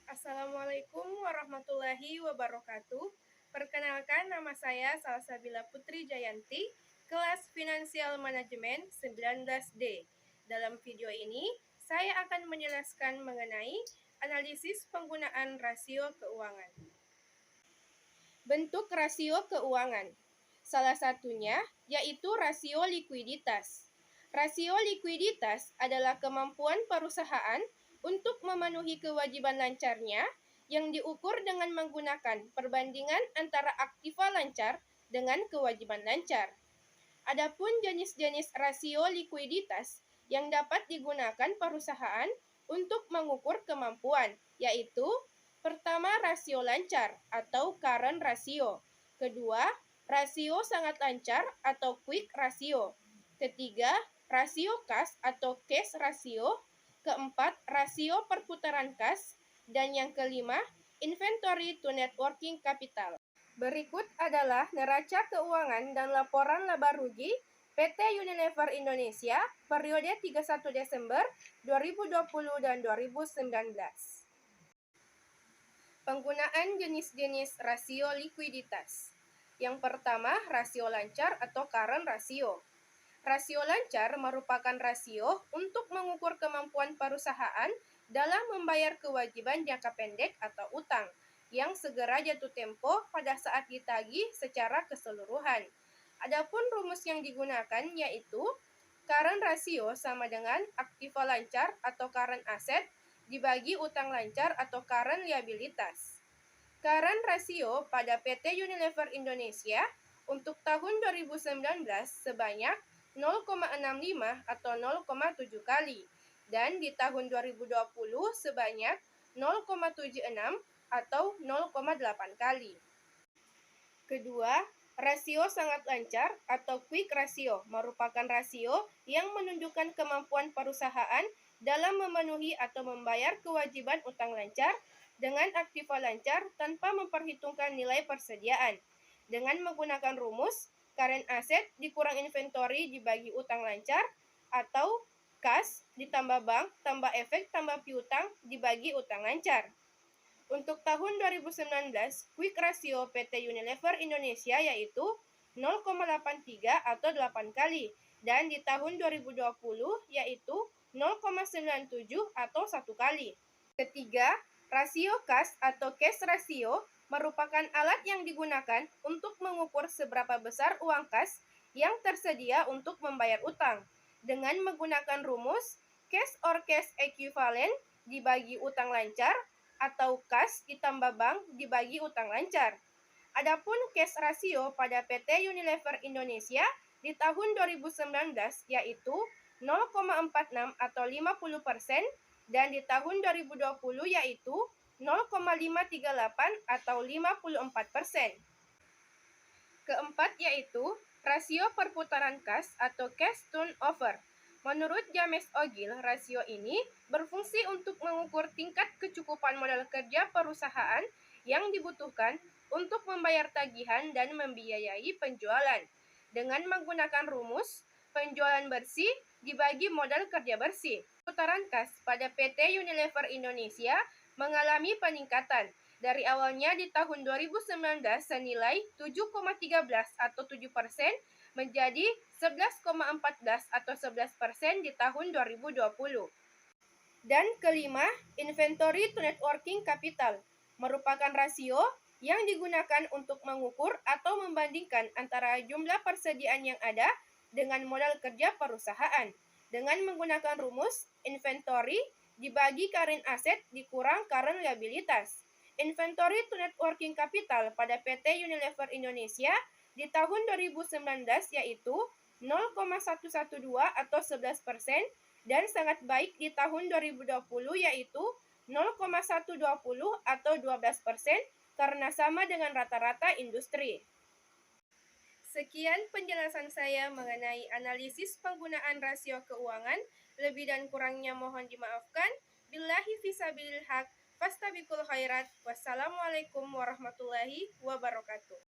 Assalamualaikum warahmatullahi wabarakatuh. Perkenalkan, nama saya Salsabila Putri Jayanti, kelas Finansial Manajemen 19D. Dalam video ini, saya akan menjelaskan mengenai analisis penggunaan rasio keuangan. Bentuk rasio keuangan. Salah satunya yaitu rasio likuiditas. Rasio likuiditas adalah kemampuan perusahaan untuk memenuhi kewajiban lancarnya yang diukur dengan menggunakan perbandingan antara aktiva lancar dengan kewajiban lancar. Adapun jenis-jenis rasio likuiditas yang dapat digunakan perusahaan untuk mengukur kemampuan, yaitu pertama, rasio lancar atau current ratio. Kedua, rasio sangat lancar atau quick ratio. Ketiga, rasio kas atau cash ratio. Keempat, rasio perputaran kas. Dan yang kelima, inventory to net working capital. Berikut adalah neraca keuangan dan laporan laba rugi PT Unilever Indonesia periode 31 Desember 2020 dan 2019. Penggunaan jenis-jenis rasio likuiditas. Yang pertama, rasio lancar atau current ratio. Rasio lancar merupakan rasio untuk mengukur kemampuan perusahaan dalam membayar kewajiban jangka pendek atau utang yang segera jatuh tempo pada saat ditagih secara keseluruhan. Adapun rumus yang digunakan yaitu current ratio sama dengan aktiva lancar atau current asset dibagi utang lancar atau current liabilitas. Current ratio pada PT Unilever Indonesia untuk tahun 2019 sebanyak 0,65 atau 0,7 kali dan di tahun 2020 sebanyak 0,76 atau 0,8 kali. Kedua, rasio sangat lancar atau quick ratio merupakan rasio yang menunjukkan kemampuan perusahaan dalam memenuhi atau membayar kewajiban utang lancar dengan aktiva lancar tanpa memperhitungkan nilai persediaan. Dengan menggunakan rumus current asset dikurang inventory dibagi utang lancar atau kas ditambah bank tambah efek tambah piutang dibagi utang lancar. Untuk tahun 2019, quick ratio PT Unilever Indonesia yaitu 0,83 atau 8 kali dan di tahun 2020 yaitu 0,97 atau 1 kali. Ketiga, rasio kas atau cash ratio merupakan alat yang digunakan untuk mengukur seberapa besar uang kas yang tersedia untuk membayar utang. Dengan menggunakan rumus cash or cash equivalent dibagi utang lancar atau kas ditambah bank dibagi utang lancar. Adapun cash ratio pada PT Unilever Indonesia di tahun 2019 yaitu 0,46 atau 50% dan di tahun 2020 yaitu 0,538 atau 54%. Keempat yaitu rasio perputaran kas atau cash turnover. Menurut James Ogill, rasio ini berfungsi untuk mengukur tingkat kecukupan modal kerja perusahaan yang dibutuhkan untuk membayar tagihan dan membiayai penjualan. Dengan menggunakan rumus penjualan bersih dibagi modal kerja bersih. Putaran kas pada PT Unilever Indonesia mengalami peningkatan dari awalnya di tahun 2019 senilai 7,13 atau 7% menjadi 11,14 atau 11% di tahun 2020. Dan kelima, inventory to net working capital merupakan rasio yang digunakan untuk mengukur atau membandingkan antara jumlah persediaan yang ada dengan modal kerja perusahaan. Dengan menggunakan rumus inventory dibagi current asset dikurang current liabilitas. Inventory to net working capital pada PT Unilever Indonesia di tahun 2019 yaitu 0,112 atau 11% dan sangat baik di tahun 2020 yaitu 0,120 atau 12% karena sama dengan rata-rata industri. Sekian penjelasan saya mengenai analisis penggunaan rasio keuangan. Lebih dan kurangnya mohon dimaafkan. Billahi fisabilil haq, fastabiqul khairat. Wassalamualaikum warahmatullahi wabarakatuh.